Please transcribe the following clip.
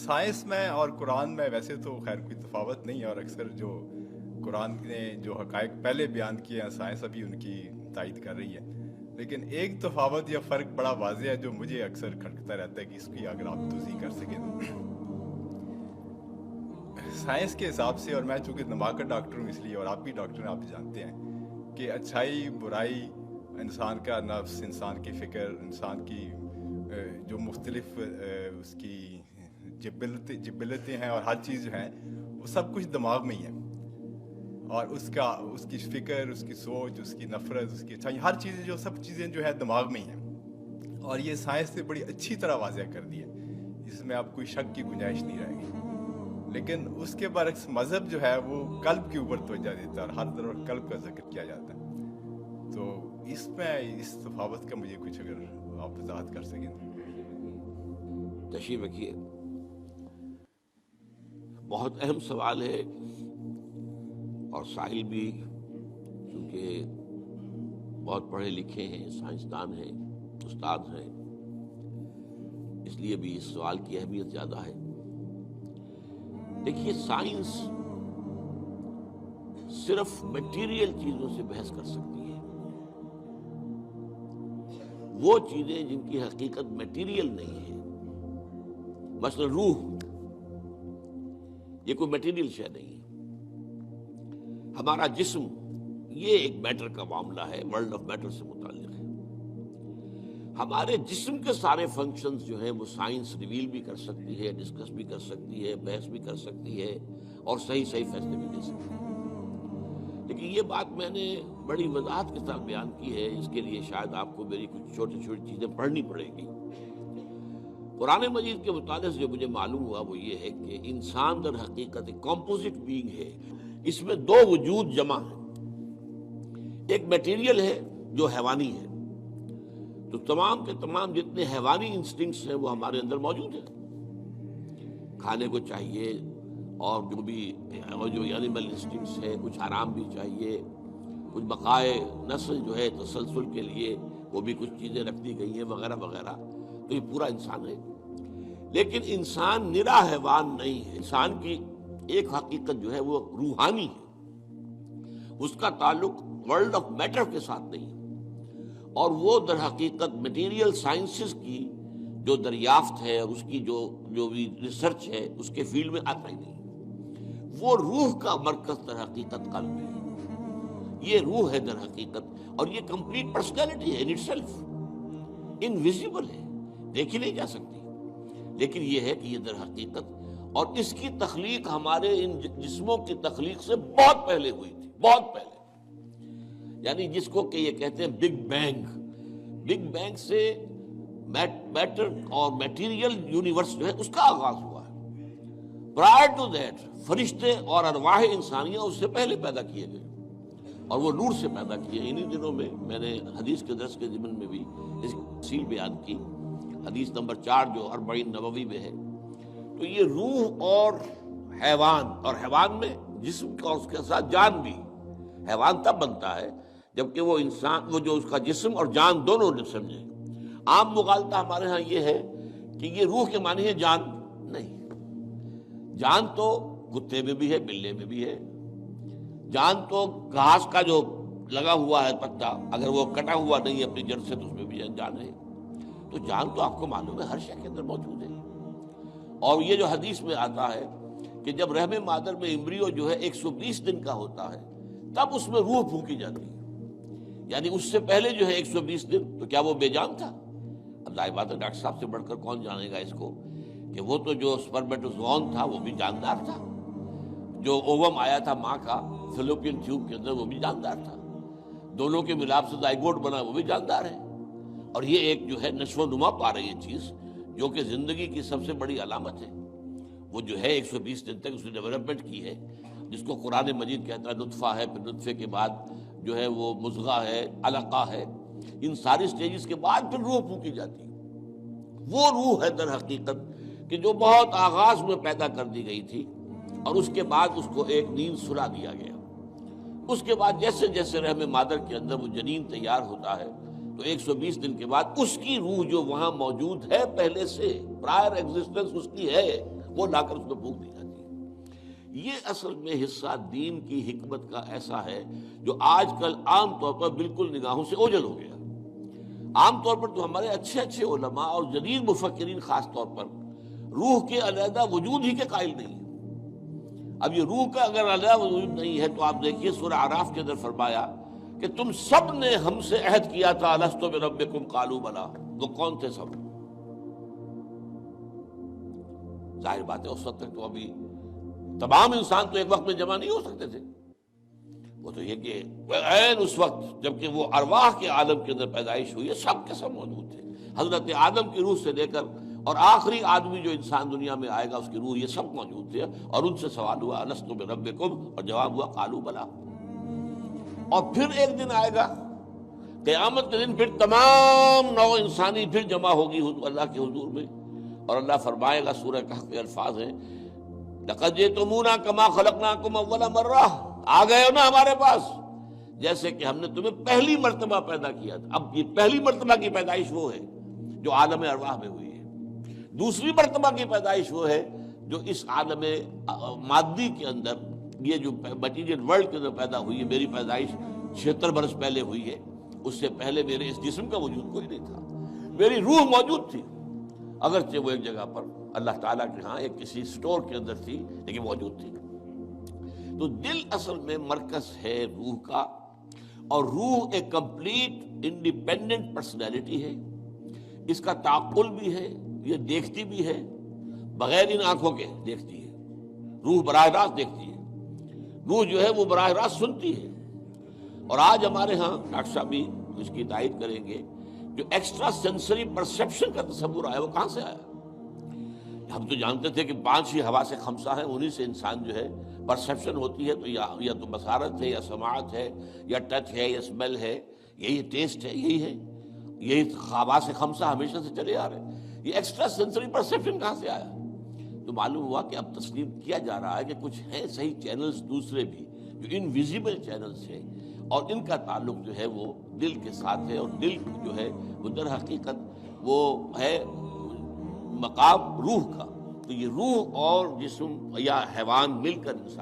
Science میں اور قرآن میں ویسے تو خیر کوئی تفاوت نہیں ہے، اور اکثر جو قرآن نے جو حقائق پہلے بیان کیے ہیں سائنس ابھی ان کی تائید کر رہی ہے، لیکن ایک تفاوت یا فرق بڑا واضح ہے جو مجھے اکثر کھٹکتا رہتا ہے کہ اس کی اگر آپ توضیح کر سکیں تو سائنس کے حساب سے، اور میں چونکہ دماغ کا ڈاکٹر ہوں اس لیے، اور آپ بھی ڈاکٹر ہیں، آپ بھی جانتے ہیں کہ اچھائی برائی، انسان کا نفس، انسان کی فکر، انسان کی جو مختلف اس کی جبلتیں ہیں اور ہر چیز جو ہیں وہ سب کچھ دماغ میں ہی ہے، اور اس کی فکر، اس کی سوچ، اس کی نفرت، اس کی اچھائی، ہر چیز جو سب چیزیں جو ہے دماغ میں ہی ہیں، اور یہ سائنس نے بڑی اچھی طرح واضح کر دی ہے، اس میں اب کوئی شک کی گنجائش نہیں رہے گی۔ لیکن اس کے برعکس مذہب جو ہے وہ قلب کے اوپر توجہ دیتا ہے اور ہر طرف قلب کا ذکر کیا جاتا ہے، تو اس میں اس تفاوت کا مجھے کچھ اگر آپ وضاحت کر سکیں۔ تشریف رکھیے، بہت اہم سوال ہے، اور سائل بھی چونکہ بہت پڑھے لکھے ہیں، سائنسدان ہیں، استاد ہیں، اس لیے بھی اس سوال کی اہمیت زیادہ ہے۔ دیکھیے، سائنس صرف میٹیریل چیزوں سے بحث کر سکتی ہے، وہ چیزیں جن کی حقیقت میٹیریل نہیں ہے، مثلا روح، یہ کوئی میٹیریل شے نہیں ہے۔ ہمارا جسم یہ ایک میٹر کا معاملہ ہے، ورلڈ آف میٹر سے متعلق ہے۔ ہمارے جسم کے سارے فنکشنز جو ہیں وہ سائنس ریویل بھی کر سکتی ہے، ڈسکس بھی کر سکتی ہے، بحث بھی کر سکتی ہے، اور صحیح فیصلے بھی دے سکتی ہے۔ لیکن یہ بات میں نے بڑی وضاحت کے ساتھ بیان کی ہے، اس کے لیے شاید آپ کو میری کچھ چھوٹی چھوٹی چیزیں پڑھنی پڑے گی۔ قرآن مجید کے مطالعے سے جو مجھے معلوم ہوا وہ یہ ہے کہ انسان در حقیقت ایک کمپوزٹ بینگ ہے، اس میں دو وجود جمع ہیں۔ ایک میٹیریل ہے جو حیوانی ہے، تو تمام کے تمام جتنے حیوانی انسٹنکٹس ہیں وہ ہمارے اندر موجود ہیں، کھانے کو چاہیے، اور جو اینیمل انسٹنکٹس ہے، کچھ آرام بھی چاہیے، کچھ بقائے نسل جو ہے تسلسل کے لیے وہ بھی کچھ چیزیں رکھ دی گئی ہیں وغیرہ وغیرہ، تو یہ پورا انسان ہے۔ لیکن انسان نرا حیوان نہیں ہے، انسان کی ایک حقیقت جو ہے وہ روحانی ہے، اس کا تعلق ورلڈ آف میٹر کے ساتھ نہیں ہے، اور وہ در حقیقت میٹیریل سائنسز کی جو دریافت ہے اور اس کی جو بھی ریسرچ ہے اس کے فیلڈ میں آتا ہی نہیں۔ وہ روح کا مرکز در حقیقت قلب ہے، یہ روح ہے در حقیقت، اور یہ کمپلیٹ پرسنالٹی ہے، ان اٹ سیلف انویزیبل ہے، دیکھی نہیں جا سکتی، لیکن یہ ہے کہ یہ در حقیقت، اور اس کی تخلیق ہمارے ان جسموں کی تخلیق سے بہت پہلے ہوئی تھی، بہت پہلے، یعنی جس کو کہ یہ کہتے ہیں بگ بینگ، بگ بینگ سے میٹر اور میٹیریل یونیورس جو ہے اس کا آغاز ہوا ہے۔ پرائر ٹو دیٹ فرشتے اور ارواح انسانیہ اس سے پہلے پیدا کیے گئے، اور وہ نور سے پیدا کیے۔ انہی دنوں میں میں نے حدیث کے درس کے ضمن میں بھی اس کی تفصیل بیان کی، حدیث نمبر 4 جو 40 نبوی میں ہے۔ تو یہ روح اور حیوان میں جسم کا اور اس کے ساتھ جان بھی، حیوان تب بنتا ہے جبکہ وہ انسان، وہ جو اس کا جسم اور جان دونوں نے سمجھے۔ عام مغالطہ ہمارے ہاں یہ ہے کہ یہ روح کے معنی ہے جان، نہیں، جان تو کتے میں بھی ہے، بلے میں بھی ہے، جان تو گھاس کا جو لگا ہوا ہے پتا، اگر وہ کٹا ہوا نہیں ہے اپنی جڑ سے تو اس میں بھی جان ہے۔ تو جان تو آپ کو معلوم ہے ہر شے کے اندر موجود ہے۔ اور یہ جو حدیث میں آتا ہے کہ جب رحم مادر میں امبریو جو ہے 120 دن کا ہوتا ہے تب اس میں روح پھونکی جاتی ہے، یعنی اس سے پہلے جو ہے 120 دن تو کیا وہ بے جان تھا؟ اب ظاہر بات ہے ڈاکٹر صاحب سے بڑھ کر کون جانے گا اس کو کہ وہ تو جو سپرمیٹوزوون تھا وہ بھی جاندار تھا، جو اووم آیا تھا ماں کا فیلوپین ٹیوب کے اندر وہ بھی جاندار تھا، دونوں کے ملاپ سے زائگوٹ بنا وہ بھی جاندار ہے۔ اور یہ ایک جو ہے نشو و نما پا رہی ہے چیز جو کہ زندگی کی سب سے بڑی علامت ہے، وہ جو ہے 120 دن تک اس نے ڈیولپمنٹ کی ہے، جس کو قرآن مجید کہتا ہے نطفہ ہے، پھر نطفے کے بعد جو ہے وہ مضغہ ہے، علقہ ہے، ان ساری سٹیجز کے بعد پھر روح پھونکی جاتی ہے۔ وہ روح ہے در حقیقت کہ جو بہت آغاز میں پیدا کر دی گئی تھی، اور اس کے بعد اس کو ایک نیند سلا دیا گیا۔ اس کے بعد جیسے جیسے رحم مادر کے اندر وہ جنین تیار ہوتا ہے تو 120 دن کے بعد اس کی روح جو وہاں موجود ہے پہلے سے، پرائر ایگزسٹنس اس کی ہے، وہ لا کر اس میں پھونک دی جاتی ہے۔ یہ اصل میں حصہ دین کی حکمت کا ایسا ہے جو آج کل عام طور پر بالکل نگاہوں سے اوجھل ہو گیا۔ عام طور پر تو ہمارے اچھے اچھے علماء اور جدید مفکرین خاص طور پر روح کے علیحدہ وجود ہی کے قائل نہیں ہیں۔ اب یہ روح کا اگر علیحدہ وجود نہیں ہے تو آپ دیکھیے سورہ اعراف کے اندر فرمایا کہ تم سب نے ہم سے عہد کیا تھا الست بربکم قالوا بلی، وہ کون تھے سب؟ ظاہر بات ہے اس وقت تک تو ابھی تمام انسان تو ایک وقت میں جمع نہیں ہو سکتے تھے، وہ تو یہ کہ عین اس وقت جبکہ وہ ارواح کے عالم کے اندر پیدائش ہوئی ہے سب کے سب موجود تھے، حضرت آدم کی روح سے لے کر اور آخری آدمی جو انسان دنیا میں آئے گا اس کی روح، یہ سب موجود تھے، اور ان سے سوال ہوا الست بربکم، اور جواب ہوا قالوا بلی۔ اور پھر ایک دن آئے گا قیامت کے دن، پھر تمام نوع انسانی پھر جمع ہوگی اللہ کے حضور میں، اور اللہ فرمائے گا، سورہ کہف کے الفاظ ہیں لقد جئتمونا کما خلقناکم اول مرہ، آ گئے ہو نا ہمارے پاس جیسے کہ ہم نے تمہیں پہلی مرتبہ پیدا کیا تھا۔ اب یہ پہلی مرتبہ کی پیدائش وہ ہے جو عالم ارواح میں ہوئی ہے، دوسری مرتبہ کی پیدائش وہ ہے جو اس عالم مادی کے اندر، یہ جو مٹیریل ورلڈ کے اندر پیدا ہوئی ہے۔ میری پیدائش 76 برس پہلے ہوئی ہے، اس سے پہلے میرے اس جسم کا وجود کوئی نہیں تھا، میری روح موجود تھی، اگرچہ وہ ایک جگہ پر اللہ تعالیٰ کے ہاں ایک کسی سٹور کے اندر تھی لیکن موجود تھی۔ تو دل اصل میں مرکز ہے روح کا، اور روح ایک کمپلیٹ انڈیپینڈنٹ پرسنالٹی ہے، اس کا تعقل بھی ہے، یہ دیکھتی بھی ہے، بغیر ان آنکھوں کے دیکھتی ہے، روح براہ راست دیکھتی ہے، روح جو ہے وہ براہ راست سنتی ہے۔ اور آج ہمارے ہاں ڈاکٹر صاحب بھی اس کی تائید کریں گے، جو ایکسٹرا سینسری پرسیپشن کا تصور آیا وہ کہاں سے آیا؟ ہم تو جانتے تھے کہ 5 ہی حواس خمسہ ہیں، انہی سے انسان جو ہے پرسیپشن ہوتی ہے، تو یا تو بصارت ہے، یا سماعت ہے، یا ٹچ ہے، یا اسمیل ہے، یہی ٹیسٹ ہے، یہی حواس خمسہ ہمیشہ سے چلے آ رہے ہیں۔ یہ ایکسٹرا سینسری پرسیپشن کہاں سے آیا؟ تو معلوم ہوا کہ اب تسلیم کیا جا رہا ہے کہ کچھ ہیں صحیح چینلز دوسرے بھی جو انویزیبل چینلز ہیں، اور ان کا تعلق جو ہے وہ دل کے ساتھ ہے، اور دل جو ہے وہ در حقیقت وہ ہے مقام روح کا۔ تو یہ روح اور جسم یا حیوان مل کر انسان